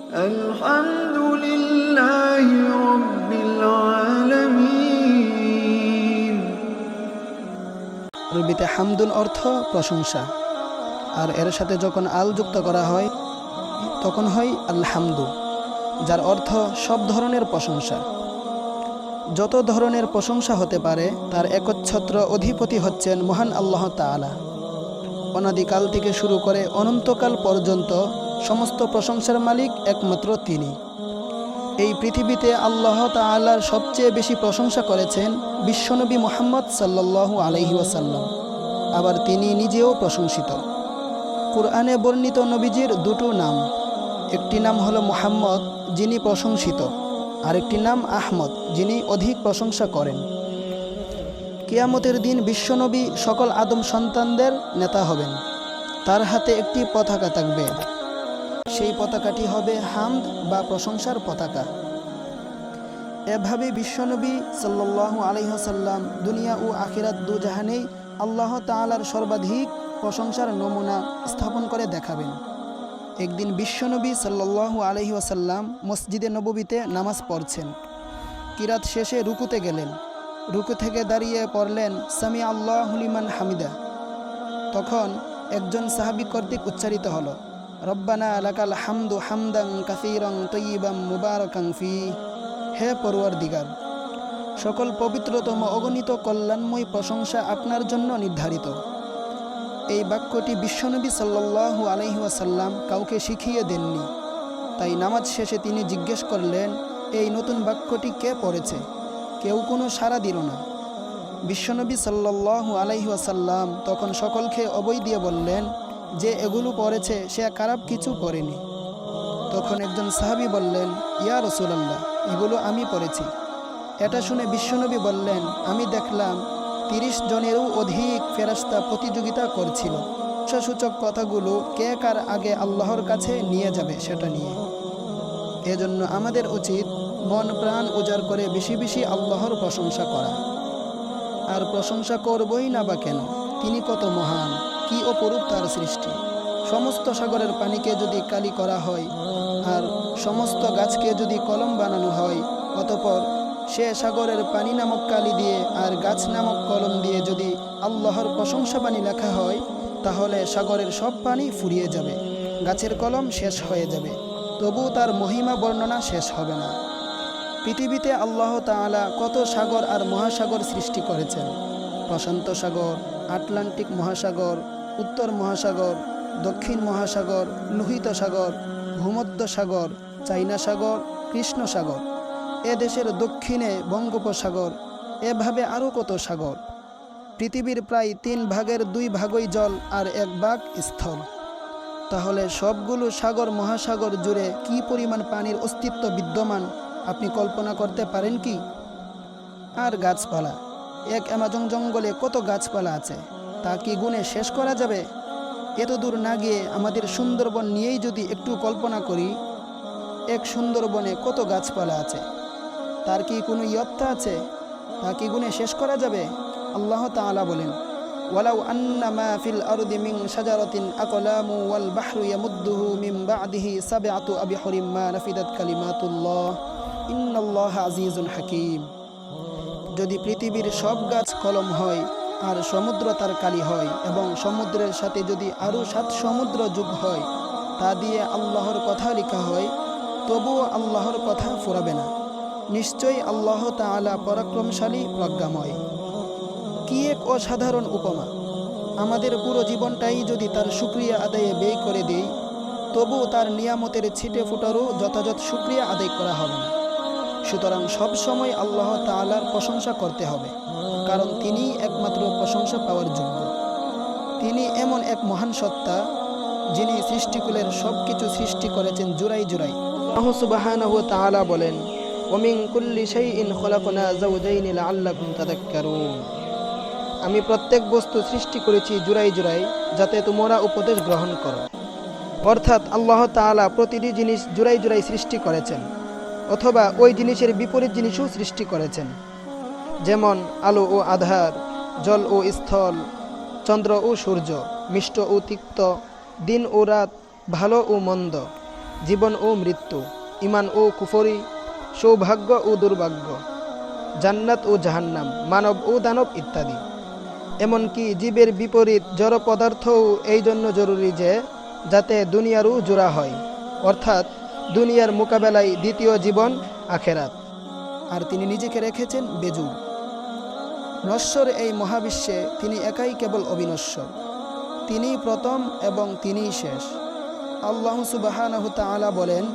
الحمد لله رب العالمين। আরবিতে হামদুন অর্থ প্রশংসা, আর এর সাথে যখন আল যুক্ত করা হয় তখন হয় আলহামদু, যার অর্থ সব ধরনের প্রশংসা। যত ধরনের প্রশংসা হতে পারে তার একচ্ছত্র অধিপতি হচ্ছেন মহান আল্লাহ তাআলা। অনাদিকাল থেকে শুরু করে অনন্তকাল পর্যন্ত সমস্ত প্রশংসার মালিক একমাত্র তিনি। এই পৃথিবীতে আল্লাহ তাআলার সবচেয়ে বেশি প্রশংসা করেছেন বিশ্বনবী মুহাম্মদ সাল্লাল্লাহু আলাইহি ওয়াসাল্লাম, আবার তিনি নিজেও প্রশংসিত। কুরআনে বর্ণিত নবীজির দুটো নাম, একটি নাম হলো মুহাম্মদ যিনি প্রশংসিত, আরেকটি নাম আহমদ যিনি অধিক প্রশংসা করেন। কিয়ামতের দিন বিশ্বনবী সকল আদম সন্তানদের নেতা হবেন। তার হাতে একটি পতাকা থাকবে, সেই পতাকাটি হবে হামদ বা প্রশংসার পতাকা। এভাবে বিশ্বনবী সাল্লাল্লাহু আলাইহি ওয়াসাল্লাম দুনিয়া ও আখিরাত দুজাহানেই আল্লাহ তাআলার সর্বাধিক প্রশংসার নমুনা স্থাপন করে দেখাবেন। একদিন বিশ্বনবী সাল্লাল্লাহু আলাইহি ওয়াসাল্লাম মসজিদে নববীতে নামাজ পড়ছেন। কিরাত শেষে রুকুতে গেলেন। রুকু থেকে দাঁড়িয়ে পড়লেন সামি আল্লাহু লিমান হামিদা। তখন একজন সাহাবী কর্তৃক উচ্চারিত হলো, রব্বানা লাকাল হামদু হামদান কাসীরান তাইয়িবান মুবারাকান ফি। হে পরওয়ারদিগার, সকল পবিত্রতম অগণিত কল্যাণময় প্রশংসা আপনার জন্য নির্ধারিত। এই বাক্যটি বিশ্বনবী সাল্লাল্লাহু আলাইহি ওয়াসাল্লাম কাউকে শিখিয়ে দেননি। তাই নামাজ শেষে তিনি জিজ্ঞেস করলেন, এই নতুন বাক্যটি কে পড়েছে? কেউ কোনো সাড়া দিল না। বিশ্বনবী সাল্লাল্লাহু আলাইহি ওয়াসাল্লাম তখন সকলকে অভয় দিয়ে বললেন, যে এগুলো পড়েছে সে খারাপ কিছু পড়েনি। তখন একজন সাহাবী বললেন, ইয়া রাসূলুল্লাহ, এগুলো আমি পড়েছি। এটা শুনে বিশ্বনবী বললেন, আমি দেখলাম ৩০ জনেরও অধিক ফেরেশতা প্রতিযোগিতা করছিল সূচক কথাগুলো কে কার আগে আল্লাহর কাছে নিয়ে যাবে সেটা নিয়ে। এজন্য আমাদের উচিত মন প্রাণ উজাড় করে বেশি বেশি আল্লাহর প্রশংসা করা। আর প্রশংসা করবই না বা কেন? তিনি কত মহান, কি অপরূপ তার সৃষ্টি। সমস্ত সাগরের পানিকে যদি কালি করা হয় আর সমস্ত গাছকে যদি কলম বানানো হয়, অতঃপর সে সাগরের পানি নামক কালি দিয়ে আর গাছ নামক কলম দিয়ে যদি আল্লাহর প্রশংসা বাণী লেখা হয়, তাহলে সাগরের সব পানি ফুরিয়ে যাবে, গাছের কলম শেষ হয়ে যাবে, তবু তার মহিমা বর্ণনা শেষ হবে না। পৃথিবীতে আল্লাহ তাআলা কত সাগর আর মহাসাগর সৃষ্টি করেছেন। প্রশান্ত সাগর, আটলান্টিক মহাসাগর, উত্তর মহাসাগর, দক্ষিণ মহাসাগর, লোহিত সাগর, ভূমধ্য সাগর, চাইনা সাগর, কৃষ্ণ সাগর, এ দেশের দক্ষিণে বঙ্গোপসাগর, এভাবে আরও কত সাগর। পৃথিবীর প্রায় 3 ভাগের 2 ভাগই জল আর 1 ভাগ স্থল। তাহলে সবগুলো সাগর মহাসাগর জুড়ে কি পরিমাণ পানির অস্তিত্ব বিদ্যমান আপনি কল্পনা করতে পারেন কি? আর গাছপালা, এক অ্যামাজন জঙ্গলে কত গাছপালা আছে, তা কি গুণে শেষ করা যাবে? এত দূর না গিয়ে আমাদের সুন্দরবন নিয়েই যদি একটু কল্পনা করি, এক সুন্দরবনে কত গাছপালা আছে, তার কি কোনো ইয়ত্তা আছে? তা কি গুণে শেষ করা যাবে? আল্লাহ তাআলা বলেন, ওয়ালাউ আন্না মা ফিল আরদি মিন শাজারাতিন আকলামু ওয়াল বাহরু ইয়ামুদ্দুহু মিন বা'দিহি সাবআতু আবহুরিম মা নাফিদাত কালিমাতুল্লাহ ইন্নাল্লাহা আজিজুন হাকীম। যদি পৃথিবীর সব গাছ কলম হয় আর সমুদ্র তার কালি হয় এবং সমুদ্রের সাথে যদি আরও 7 সমুদ্র যোগ হয়, তা দিয়ে আল্লাহর কথা লেখা হয়, তবুও আল্লাহর কথা ফুরাবে না। নিশ্চয়ই আল্লাহ তাআলা পরাক্রমশালী, প্রজ্ঞাময়। কি এক অসাধারণ উপমা! আমাদের পুরো জীবনটাই যদি তার শুকরিয়া আদায়ে ব্যয় করে দেই, তবু তার নিয়ামতের ছিটে ফোটারও যথাযথ শুকরিয়া আদায় করা হবে না। সুতরাং সব সময় আল্লাহ তাআলার প্রশংসা করতে হবে, কারণ তিনিই একমাত্র প্রশংসা পাওয়ার যোগ্য। তিনি এমন এক মহান সত্তা, যিনি সৃষ্টিকুলের সব কিছু সৃষ্টি করেছেন জুড়াই জুড়াই। আল্লাহ সুবহানাহু ওয়া তাআলা বলেন, ওয়া মিন কুল্লি শাইইন খলাকনা যাওজাইনি লাআল্লাকুম তাযাক্কারুন। আমি প্রত্যেক বস্তু সৃষ্টি করেছি জুড়াই জুড়াই, যাতে তোমরা উপদেশ গ্রহণ করো। অর্থাৎ আল্লাহ তাআলা প্রতিটি জিনিস জুড়াই জুড়াই সৃষ্টি করেছেন, অথবা ওই জিনিসের বিপরীত জিনিসও সৃষ্টি করেছেন। যেমন আলো ও আধার, জল ও স্থল, চন্দ্র ও সূর্য, মিষ্ট ও তিক্ত, দিন ও রাত, ভালো ও মন্দ, জীবন ও মৃত্যু, ইমান ও কুফরি, সৌভাগ্য ও দুর্ভাগ্য, জান্নাত ও জাহান্নাম, মানব ও দানব ইত্যাদি। এমনকি জীবের বিপরীত জড় পদার্থও এই জন্য জরুরি যে যাতে দুনিয়ারও জোড়া হয়, অর্থাৎ দুনিয়ার মোকাবেলায় দ্বিতীয় জীবন আখেরাত। আর তিনি নিজেকে রেখেছেন বেজুর। নশ্বর এই মহাবিশ্বে তিনি একাই কেবল অবিনশ্বর। তিনিই প্রথম এবং তিনিই শেষ। আল্লাহ সুবহানাহু তাআলা বলেন,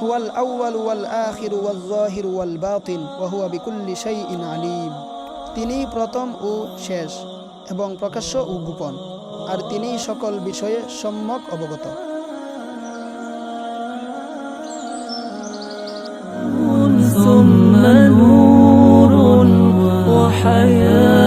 হুয়াল আউয়াল ওয়াল আখির ওয়াল যাহির ওয়াল বাতিন ওয়া হুয়া বিকুল্লি শাইইন আলিম। তিনিই প্রথম ও শেষ এবং প্রকাশ্য ও গোপন, আর তিনিই সকল বিষয়ে সম্যক অবগত। ثم نور وحياة